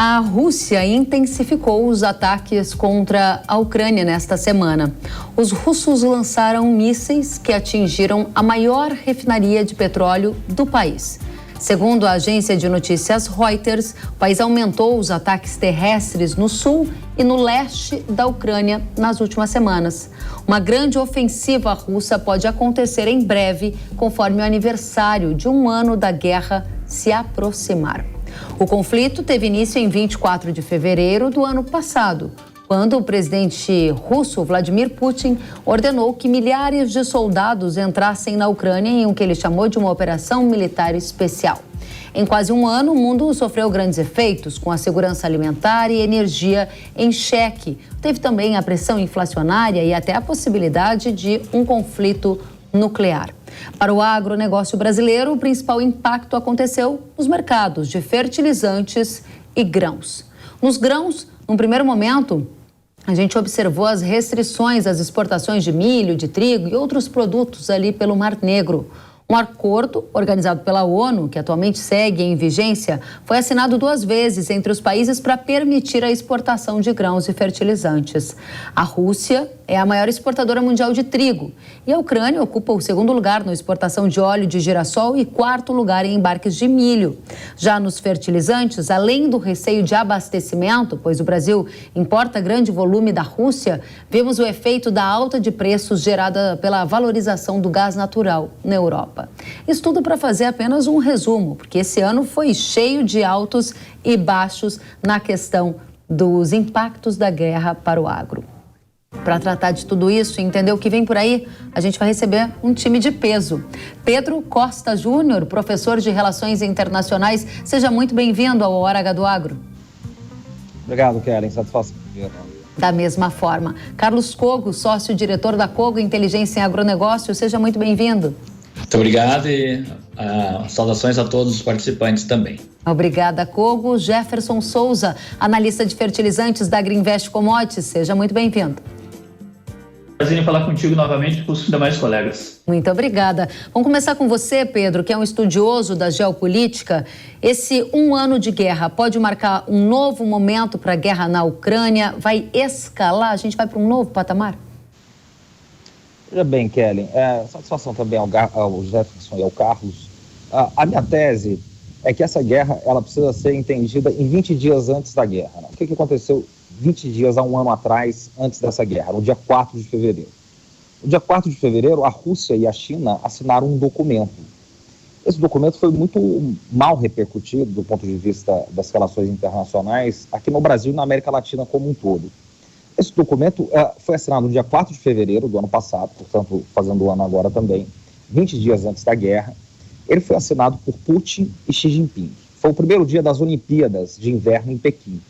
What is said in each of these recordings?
A Rússia intensificou os ataques contra a Ucrânia nesta semana. Os russos lançaram mísseis que atingiram a maior refinaria de petróleo do país. Segundo a agência de notícias Reuters, o país aumentou os ataques terrestres no sul e no leste da Ucrânia nas últimas semanas. Uma grande ofensiva russa pode acontecer em breve, conforme o aniversário de um ano da guerra se aproximar. O conflito teve início em 24 de fevereiro do ano passado, quando o presidente russo Vladimir Putin ordenou que milhares de soldados entrassem na Ucrânia em o que ele chamou de uma operação militar especial. Em quase um ano, o mundo sofreu grandes efeitos, com a segurança alimentar e energia em xeque. Teve também a pressão inflacionária e até a possibilidade de um conflito nuclear. Para o agronegócio brasileiro, o principal impacto aconteceu nos mercados de fertilizantes e grãos. Nos grãos, num primeiro momento, a gente observou as restrições às exportações de milho, de trigo e outros produtos ali pelo Mar Negro. Um acordo organizado pela ONU, que atualmente segue em vigência, foi assinado 2 vezes entre os países para permitir a exportação de grãos e fertilizantes. A Rússia é a maior exportadora mundial de trigo e a Ucrânia ocupa o 2º lugar na exportação de óleo de girassol e 4º lugar em embarques de milho. Já nos fertilizantes, além do receio de abastecimento, pois o Brasil importa grande volume da Rússia, vemos o efeito da alta de preços gerada pela valorização do gás natural na Europa. Isso tudo para fazer apenas um resumo, porque esse ano foi cheio de altos e baixos na questão dos impactos da guerra para o agro. Para tratar de tudo isso e entender o que vem por aí, a gente vai receber um time de peso. Pedro Costa Júnior, professor de Relações Internacionais, seja muito bem-vindo ao Hora H do Agro. Obrigado, Kellen. Satisfação. Da mesma forma, Carlos Cogo, sócio-diretor da Cogo Inteligência em Agronegócio, seja muito bem-vindo. Muito obrigado e saudações a todos os participantes também. Obrigada, Cogo. Jefferson Souza, analista de fertilizantes da Greenvest Commodities, seja muito bem-vindo. Prazer em falar contigo novamente com os demais colegas. Muito obrigada. Vamos começar com você, Pedro, que é um estudioso da geopolítica. Esse um ano de guerra pode marcar um novo momento para a guerra na Ucrânia? Vai escalar? A gente vai para um novo patamar? Veja bem, Kellen, satisfação também ao Jefferson e ao Carlos. A minha tese é que essa guerra ela precisa ser entendida em 20 dias antes da guerra. Né? O que aconteceu 20 dias há um ano atrás, antes dessa guerra, no dia 4 de fevereiro? No dia 4 de fevereiro, a Rússia e a China assinaram um documento. Esse documento foi muito mal repercutido do ponto de vista das relações internacionais aqui no Brasil e na América Latina como um todo. Esse documento foi assinado no dia 4 de fevereiro do ano passado, portanto, fazendo o ano agora também, 20 dias antes da guerra. Ele foi assinado por Putin e Xi Jinping. Foi o primeiro dia das Olimpíadas de Inverno em Pequim.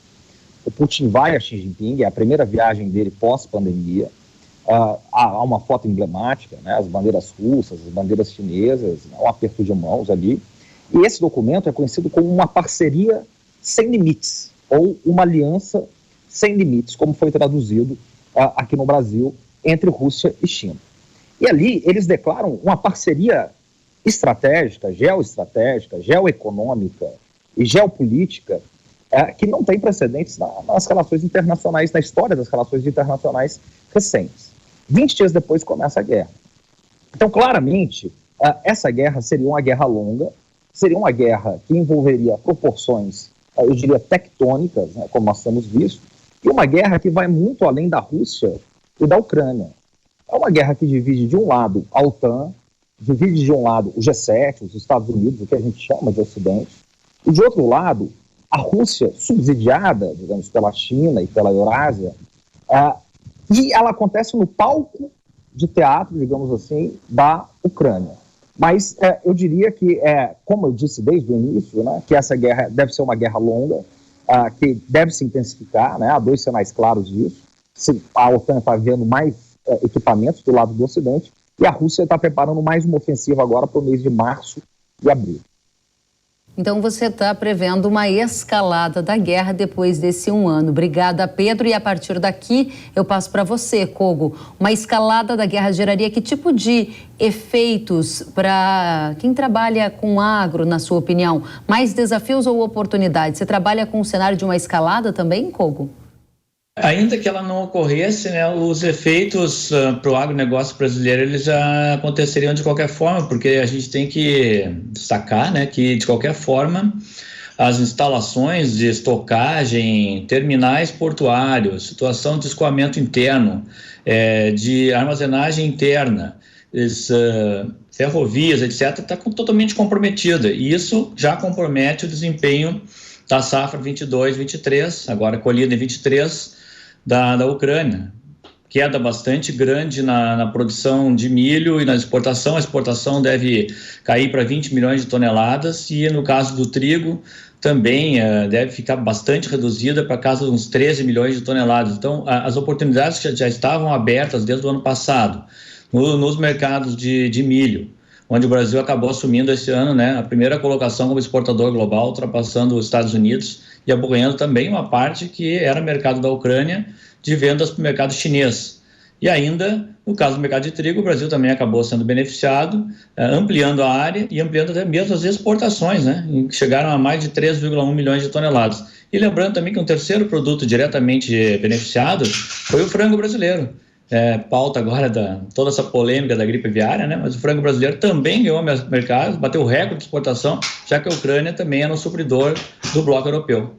O Putin vai a Xi Jinping, é a primeira viagem dele pós-pandemia. Há uma foto emblemática, né, as bandeiras russas, as bandeiras chinesas, um aperto de mãos ali. E esse documento é conhecido como uma parceria sem limites, ou uma aliança sem limites, como foi traduzido aqui no Brasil, entre Rússia e China. E ali eles declaram uma parceria estratégica, geoeconômica e geopolítica que não tem precedentes nas relações internacionais, na história das relações internacionais recentes. 20 dias depois começa a guerra. Então, claramente, essa guerra seria uma guerra longa, seria uma guerra que envolveria proporções, eu diria, tectônicas, né, como nós temos visto, e uma guerra que vai muito além da Rússia e da Ucrânia. É uma guerra que divide de um lado a OTAN, divide de um lado o G7, os Estados Unidos, o que a gente chama de Ocidente, e de outro lado a Rússia, subsidiada, digamos, pela China e pela Eurásia, e ela acontece no palco de teatro, digamos assim, da Ucrânia. Mas eu diria que, como eu disse desde o início, né, que essa guerra deve ser uma guerra longa, que deve se intensificar, né? Há 2 sinais claros disso. A OTAN está vendo mais equipamentos do lado do Ocidente e a Rússia está preparando mais uma ofensiva agora para o mês de março e abril. Então você está prevendo uma escalada da guerra depois desse 1 ano. Obrigada, Pedro. E a partir daqui eu passo para você, Kogo. Uma escalada da guerra geraria que tipo de efeitos para quem trabalha com agro, na sua opinião? Mais desafios ou oportunidades? Você trabalha com o cenário de uma escalada também, Kogo? Ainda que ela não ocorresse, né, os efeitos para o agronegócio brasileiro eles já aconteceriam de qualquer forma, porque a gente tem que destacar, né, que de qualquer forma as instalações de estocagem, terminais portuários, situação de escoamento interno, de armazenagem interna, ferrovias, etc., está totalmente comprometida, e isso já compromete o desempenho da safra 22-23, agora colhida em 23, da Ucrânia. Queda bastante grande na produção de milho e na exportação. A exportação deve cair para 20 milhões de toneladas e, no caso do trigo, também deve ficar bastante reduzida para casa de uns 13 milhões de toneladas. Então, as oportunidades que já estavam abertas desde o ano passado nos mercados de milho, onde o Brasil acabou assumindo esse ano, né, a primeira colocação como exportador global, ultrapassando os Estados Unidos e abocanhando também uma parte que era mercado da Ucrânia de vendas para o mercado chinês. E ainda, no caso do mercado de trigo, o Brasil também acabou sendo beneficiado, ampliando a área e ampliando até mesmo as exportações, né, que chegaram a mais de 3,1 milhões de toneladas. E lembrando também que um terceiro produto diretamente beneficiado foi o frango brasileiro. Pauta agora toda essa polêmica da gripe aviária, né? Mas o frango brasileiro também ganhou mercado, bateu o recorde de exportação, já que a Ucrânia também era um supridor do bloco europeu.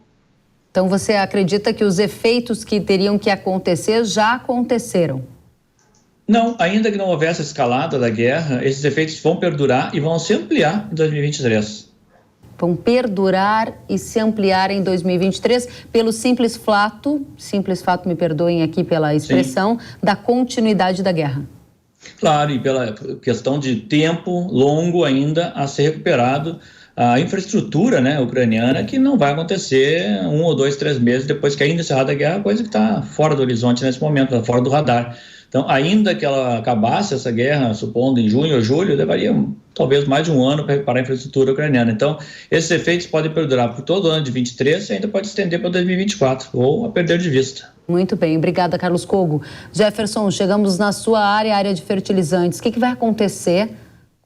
Então você acredita que os efeitos que teriam que acontecer já aconteceram? Não, ainda que não houvesse a escalada da guerra, esses efeitos vão perdurar e vão se ampliar em 2023. Vão perdurar e se ampliar em 2023 pelo simples fato, me perdoem aqui pela expressão, sim, da continuidade da guerra. Claro, e pela questão de tempo longo ainda a ser recuperado a infraestrutura, né, ucraniana, que não vai acontecer 1 ou 2, 3 meses depois que ainda encerrada a guerra, coisa que está fora do horizonte nesse momento, está fora do radar. Então, ainda que ela acabasse essa guerra, supondo em junho ou julho, levaria talvez mais de 1 ano para reparar a infraestrutura ucraniana. Então, esses efeitos podem perdurar por todo o ano de 23 e ainda pode estender para 2024, ou a perder de vista. Muito bem, obrigada, Carlos Kogo. Jefferson, chegamos na sua área de fertilizantes. O que vai acontecer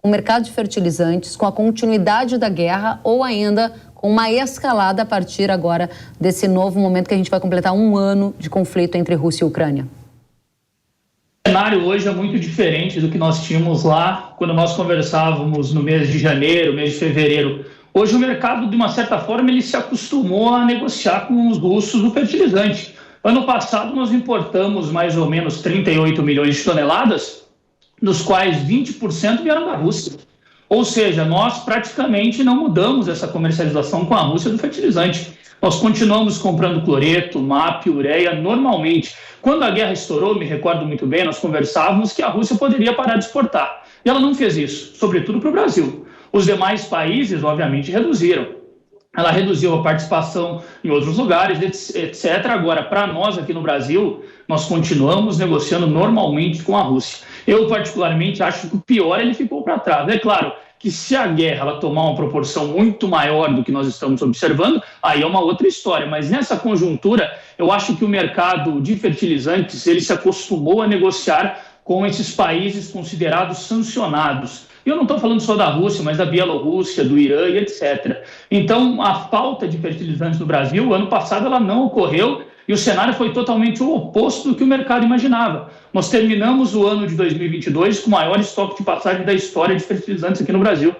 com o mercado de fertilizantes, com a continuidade da guerra ou ainda com uma escalada a partir agora desse novo momento que a gente vai completar 1 ano de conflito entre Rússia e Ucrânia? O cenário hoje é muito diferente do que nós tínhamos lá quando nós conversávamos no mês de janeiro, mês de fevereiro. Hoje o mercado, de uma certa forma, ele se acostumou a negociar com os russos o fertilizante. Ano passado nós importamos mais ou menos 38 milhões de toneladas, dos quais 20% vieram da Rússia. Ou seja, nós praticamente não mudamos essa comercialização com a Rússia do fertilizante. Nós continuamos comprando cloreto, MAP, ureia normalmente. Quando a guerra estourou, me recordo muito bem, nós conversávamos que a Rússia poderia parar de exportar. E ela não fez isso, sobretudo para o Brasil. Os demais países, obviamente, reduziram. Ela reduziu a participação em outros lugares, etc. Agora, para nós aqui no Brasil, nós continuamos negociando normalmente com a Rússia. Eu, particularmente, acho que o pior ele ficou para trás. É claro que se a guerra ela tomar uma proporção muito maior do que nós estamos observando, aí é uma outra história. Mas nessa conjuntura, eu acho que o mercado de fertilizantes ele se acostumou a negociar com esses países considerados sancionados. E eu não estou falando só da Rússia, mas da Bielorrússia, do Irã e etc. Então, a falta de fertilizantes no Brasil, ano passado, ela não ocorreu e o cenário foi totalmente o oposto do que o mercado imaginava. Nós terminamos o ano de 2022 com o maior estoque de passagem da história de fertilizantes aqui no Brasil.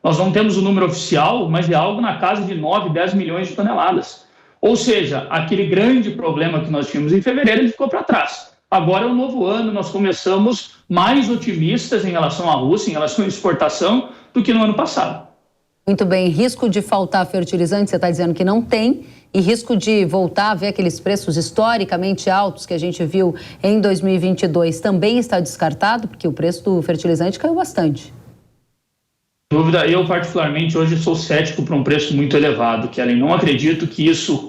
Nós não temos o número oficial, mas é algo na casa de 9, 10 milhões de toneladas. Ou seja, aquele grande problema que nós tínhamos em fevereiro, ele ficou para trás. Agora é um novo ano, nós começamos mais otimistas em relação à Rússia, em relação à exportação, do que no ano passado. Muito bem, risco de faltar fertilizante, você está dizendo que não tem, e risco de voltar a ver aqueles preços historicamente altos que a gente viu em 2022 também está descartado, porque o preço do fertilizante caiu bastante. Sem dúvida, eu particularmente hoje sou cético para um preço muito elevado, Kellen. Não acredito que isso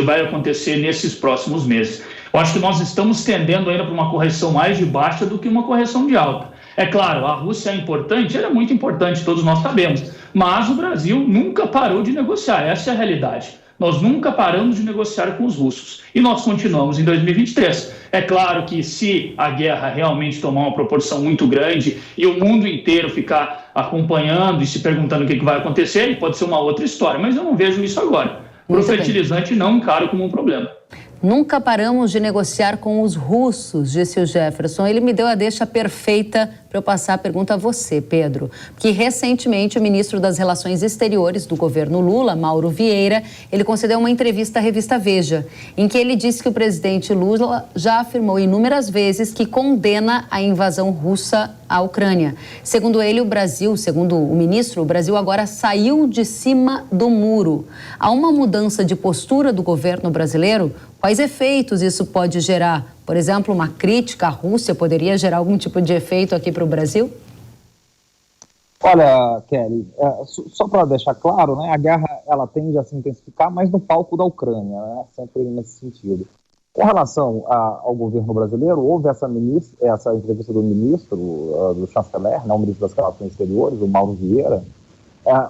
vai acontecer nesses próximos meses. Eu acho que nós estamos tendendo ainda para uma correção mais de baixa do que uma correção de alta. É claro, a Rússia é importante, ela é muito importante, todos nós sabemos. Mas o Brasil nunca parou de negociar, essa é a realidade. Nós nunca paramos de negociar com os russos e nós continuamos em 2023. É claro que se a guerra realmente tomar uma proporção muito grande e o mundo inteiro ficar acompanhando e se perguntando o que vai acontecer, pode ser uma outra história, mas eu não vejo isso agora. Para o fertilizante não encaro como um problema. Nunca paramos de negociar com os russos, disse o Jefferson. Ele me deu a deixa perfeita para eu passar a pergunta a você, Pedro. Que recentemente o ministro das Relações Exteriores do governo Lula, Mauro Vieira, ele concedeu uma entrevista à revista Veja, em que ele disse que o presidente Lula já afirmou inúmeras vezes que condena a invasão russa à Ucrânia. Segundo ele, o Brasil, segundo o ministro, o Brasil agora saiu de cima do muro. Há uma mudança de postura do governo brasileiro? Quais efeitos isso pode gerar? Por exemplo, uma crítica à Rússia poderia gerar algum tipo de efeito aqui para o Brasil? Olha, Kelly, só para deixar claro, né, a guerra ela tende a se intensificar, mas no palco da Ucrânia, né, sempre nesse sentido. Com relação ao governo brasileiro, houve essa entrevista do ministro, do chanceler, né, o ministro das Relações Exteriores, o Mauro Vieira,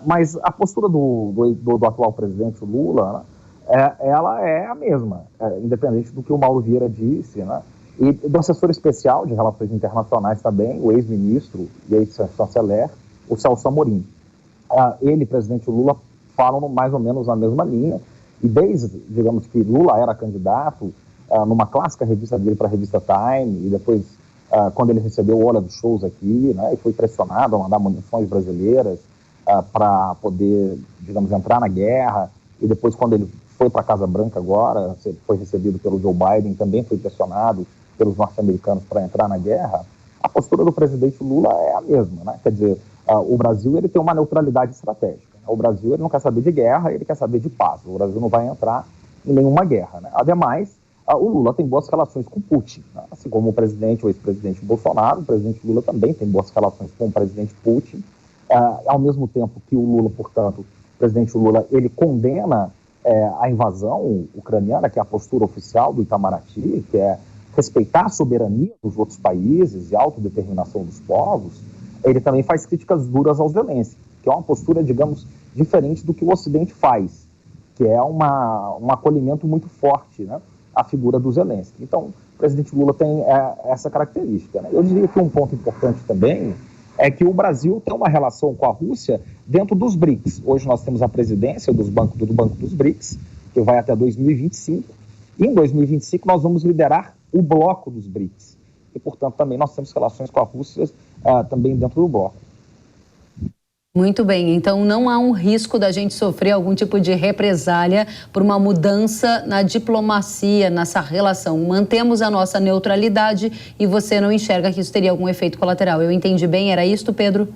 mas a postura do atual presidente Lula, né, ela é a mesma, independente do que o Mauro Vieira disse, né? E do assessor especial de Relações Internacionais também, o ex-ministro e ex-chanceler, o Celso Amorim. Ele, presidente Lula, falam mais ou menos na mesma linha, e desde, digamos que Lula era candidato, numa clássica revista dele para a revista Time, e depois, quando ele recebeu o Hora dos Shows aqui, né, e foi pressionado a mandar munições brasileiras para poder, digamos, entrar na guerra, e depois quando ele foi para a Casa Branca agora, foi recebido pelo Joe Biden, também foi pressionado pelos norte-americanos para entrar na guerra, a postura do presidente Lula é a mesma, né? Quer dizer, o Brasil ele tem uma neutralidade estratégica. Né? O Brasil ele não quer saber de guerra, ele quer saber de paz. O Brasil não vai entrar em nenhuma guerra. Né? Ademais, o Lula tem boas relações com Putin. Né? Assim como o ex-presidente Bolsonaro, o presidente Lula também tem boas relações com o presidente Putin. Ao mesmo tempo que o Lula, portanto, o presidente Lula, ele condena a invasão ucraniana, que é a postura oficial do Itamaraty, que é respeitar a soberania dos outros países e a autodeterminação dos povos. Ele também faz críticas duras ao Zelensky, que é uma postura, digamos, diferente do que o Ocidente faz, que é um acolhimento muito forte, né, à figura do Zelensky. Então, o presidente Lula tem essa característica. Né? Eu diria que um ponto importante também é que o Brasil tem uma relação com a Rússia dentro dos BRICS. Hoje nós temos a presidência do Banco dos BRICS, que vai até 2025, e em 2025 nós vamos liderar o bloco dos BRICS. E, portanto, também nós temos relações com a Rússia também dentro do bloco. Muito bem, então não há um risco da gente sofrer algum tipo de represália por uma mudança na diplomacia, nessa relação. Mantemos a nossa neutralidade e você não enxerga que isso teria algum efeito colateral. Eu entendi bem, era isto, Pedro?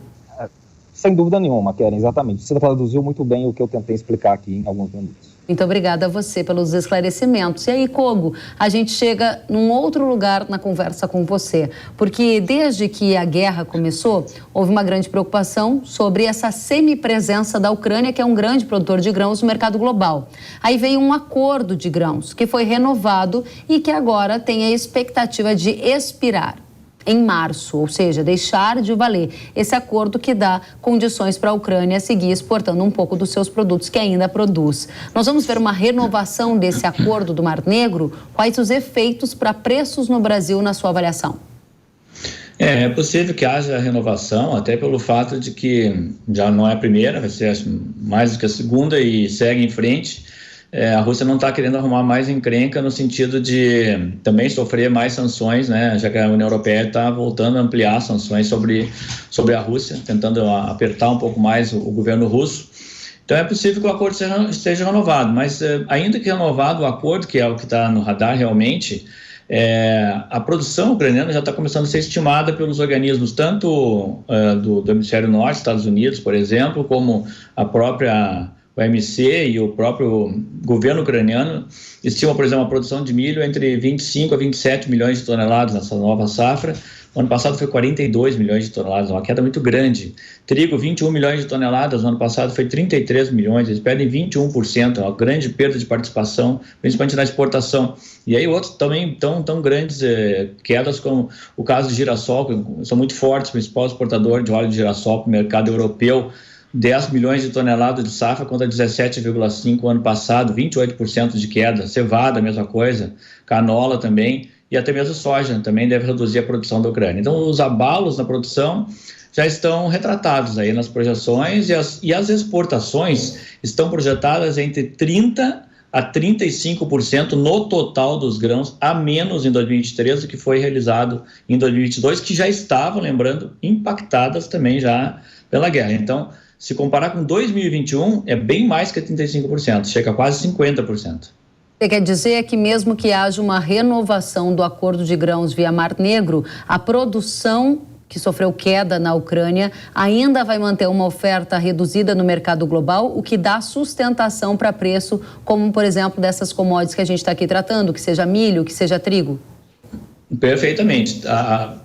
Sem dúvida nenhuma, Keren, exatamente. Você traduziu muito bem o que eu tentei explicar aqui em alguns minutos. Muito obrigada a você pelos esclarecimentos. E aí, Kogo, a gente chega num outro lugar na conversa com você, porque desde que a guerra começou, houve uma grande preocupação sobre essa semipresença da Ucrânia, que é um grande produtor de grãos no mercado global. Aí veio um acordo de grãos que foi renovado e que agora tem a expectativa de expirar em março, ou seja, deixar de valer esse acordo que dá condições para a Ucrânia seguir exportando um pouco dos seus produtos que ainda produz. Nós vamos ver uma renovação desse acordo do Mar Negro? Quais os efeitos para preços no Brasil, na sua avaliação? É possível que haja renovação, até pelo fato de que já não é a primeira, vai ser mais do que a segunda e segue em frente. A Rússia não está querendo arrumar mais encrenca no sentido de também sofrer mais sanções, né? Já que a União Europeia está voltando a ampliar sanções sobre a Rússia, tentando apertar um pouco mais o governo russo. Então é possível que o acordo esteja renovado, mas ainda que renovado o acordo, que é o que está no radar realmente, a produção ucraniana já está começando a ser estimada pelos organismos tanto do Hemisfério Norte, Estados Unidos, por exemplo, como a própria OMC e o próprio governo ucraniano estimam, por exemplo, a produção de milho entre 25 a 27 milhões de toneladas nessa nova safra. No ano passado foi 42 milhões de toneladas, uma queda muito grande. Trigo, 21 milhões de toneladas, no ano passado foi 33 milhões, eles perdem 21%, uma grande perda de participação, principalmente na exportação. E aí outros também tão grandes quedas, como o caso do girassol, que são muito fortes, o principal exportador de óleo de girassol para o mercado europeu. 10 milhões de toneladas de safra contra 17,5 ano passado, 28% de queda. Cevada, mesma coisa, canola também, e até mesmo soja também deve reduzir a produção da Ucrânia. Então, os abalos na produção já estão retratados aí nas projeções, e as exportações estão projetadas entre 30% a 35% no total dos grãos, a menos em 2023 do que foi realizado em 2022, que já estavam, lembrando, impactadas também já pela guerra. Então, se comparar com 2021, é bem mais que 35%, chega a quase 50%. Você quer dizer que mesmo que haja uma renovação do acordo de grãos via Mar Negro, a produção que sofreu queda na Ucrânia ainda vai manter uma oferta reduzida no mercado global, o que dá sustentação para preço, como, por exemplo, dessas commodities que a gente está aqui tratando, que seja milho, que seja trigo? Perfeitamente.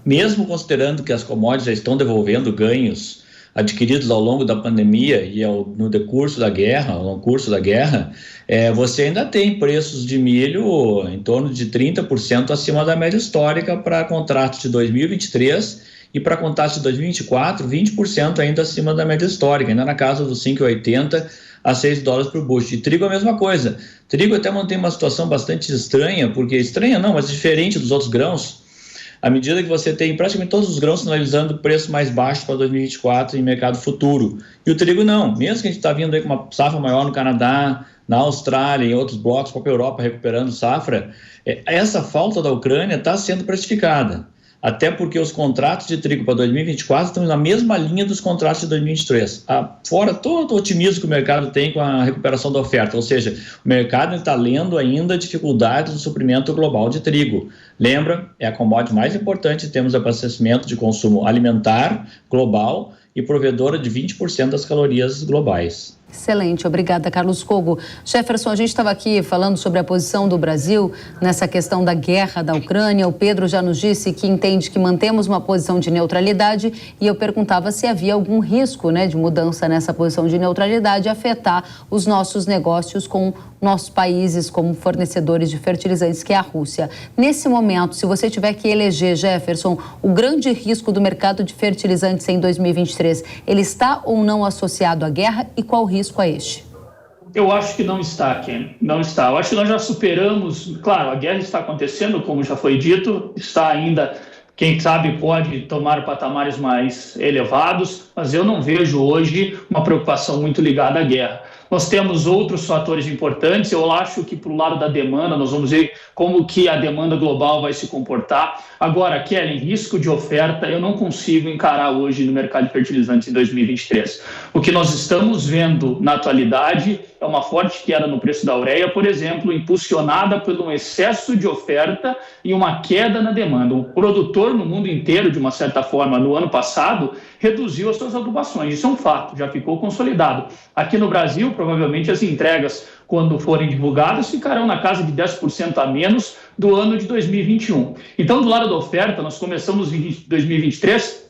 Mesmo considerando que as commodities já estão devolvendo ganhos adquiridos ao longo da pandemia e no decurso da guerra, ao longo curso da guerra, você ainda tem preços de milho em torno de 30% acima da média histórica para contratos de 2023 e para contratos de 2024, 20% ainda acima da média histórica, ainda na casa dos 5,80 a 6 dólares por bushel. E trigo é a mesma coisa. Trigo até mantém uma situação bastante estranha, porque estranha não, mas diferente dos outros grãos, à medida que você tem praticamente todos os grãos sinalizando preço mais baixo para 2024 em mercado futuro. E o trigo não, mesmo que a gente está vindo aí com uma safra maior no Canadá, na Austrália, em outros blocos, para a Europa recuperando safra, essa falta da Ucrânia está sendo precificada. Até porque os contratos de trigo para 2024 estão na mesma linha dos contratos de 2023. Fora todo o otimismo que o mercado tem com a recuperação da oferta, ou seja, o mercado está lendo ainda dificuldades no suprimento global de trigo. Lembra, é a commodity mais importante em termos de abastecimento de consumo alimentar global e provedora de 20% das calorias globais. Excelente, obrigada, Carlos Cogo. Jefferson, a gente estava aqui falando sobre a posição do Brasil nessa questão da guerra da Ucrânia. O Pedro já nos disse que entende que mantemos uma posição de neutralidade e eu perguntava se havia algum risco, de mudança nessa posição de neutralidade afetar os nossos negócios com nossos países como fornecedores de fertilizantes, que é a Rússia. Nesse momento, se você tiver que eleger, Jefferson, o grande risco do mercado de fertilizantes em 2023, ele está ou não associado à guerra e qual risco é este? Eu acho que não está, Ken. Não está. Eu acho que nós já superamos. Claro, a guerra está acontecendo, como já foi dito, está ainda, quem sabe, pode tomar patamares mais elevados, mas eu não vejo hoje uma preocupação muito ligada à guerra. Nós temos outros fatores importantes. Eu acho que, para o lado da demanda, nós vamos ver como que a demanda global vai se comportar. Agora, Kelly, risco de oferta, eu não consigo encarar hoje no mercado de fertilizantes em 2023. O que nós estamos vendo na atualidade é uma forte queda no preço da ureia, por exemplo, impulsionada por um excesso de oferta e uma queda na demanda. O produtor no mundo inteiro, de uma certa forma, no ano passado, reduziu as suas ocupações. Isso é um fato, já ficou consolidado. Aqui no Brasil, provavelmente as entregas, quando forem divulgadas, ficarão na casa de 10% a menos do ano de 2021. Então, do lado da oferta, nós começamos 2023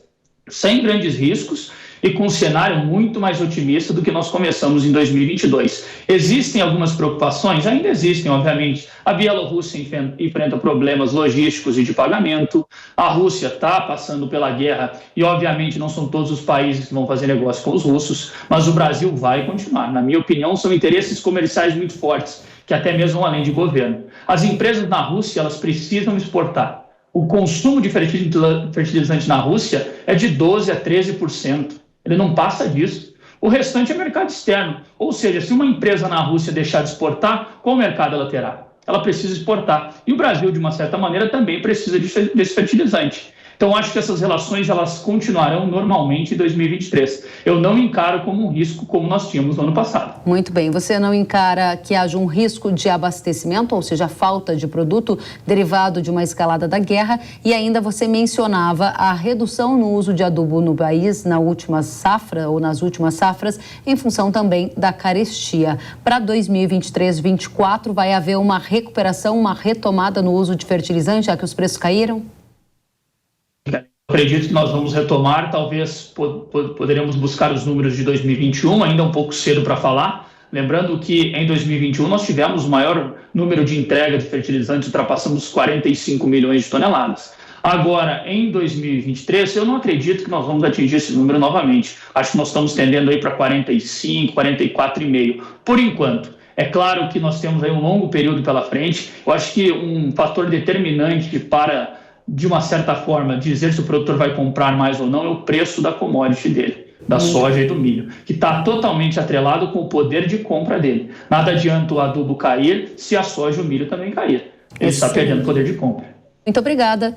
sem grandes riscos e com um cenário muito mais otimista do que nós começamos em 2022. Existem algumas preocupações? Ainda existem, obviamente. A Bielorrússia enfrenta problemas logísticos e de pagamento. A Rússia está passando pela guerra e, obviamente, não são todos os países que vão fazer negócio com os russos, mas o Brasil vai continuar. Na minha opinião, são interesses comerciais muito fortes, que até mesmo além de governo. As empresas na Rússia, elas precisam exportar. O consumo de fertilizante na Rússia é de 12% a 13%. Ele não passa disso. O restante é mercado externo. Ou seja, se uma empresa na Rússia deixar de exportar, qual mercado ela terá? Ela precisa exportar. E o Brasil, de uma certa maneira, também precisa desse fertilizante. Então, acho que essas relações elas continuarão normalmente em 2023. Eu não encaro como um risco como nós tínhamos no ano passado. Muito bem. Você não encara que haja um risco de abastecimento, ou seja, falta de produto derivado de uma escalada da guerra, e ainda você mencionava a redução no uso de adubo no país na última safra ou nas últimas safras, em função também da carestia. Para 2023-24 vai haver uma recuperação, uma retomada no uso de fertilizante, já que os preços caíram? Acredito que nós vamos retomar, talvez poderemos buscar os números de 2021, ainda um pouco cedo para falar. Lembrando que em 2021 nós tivemos o maior número de entrega de fertilizantes, ultrapassamos 45 milhões de toneladas. Agora, em 2023, eu não acredito que nós vamos atingir esse número novamente. Acho que nós estamos tendendo aí para 45, 44,5 por enquanto. É claro que nós temos aí um longo período pela frente. Eu acho que um fator determinante para, de uma certa forma, dizer se o produtor vai comprar mais ou não é o preço da commodity dele, da soja e do milho, que está totalmente atrelado com o poder de compra dele. Nada adianta o adubo cair se a soja e o milho também cair. Ele está perdendo poder de compra. Muito obrigada.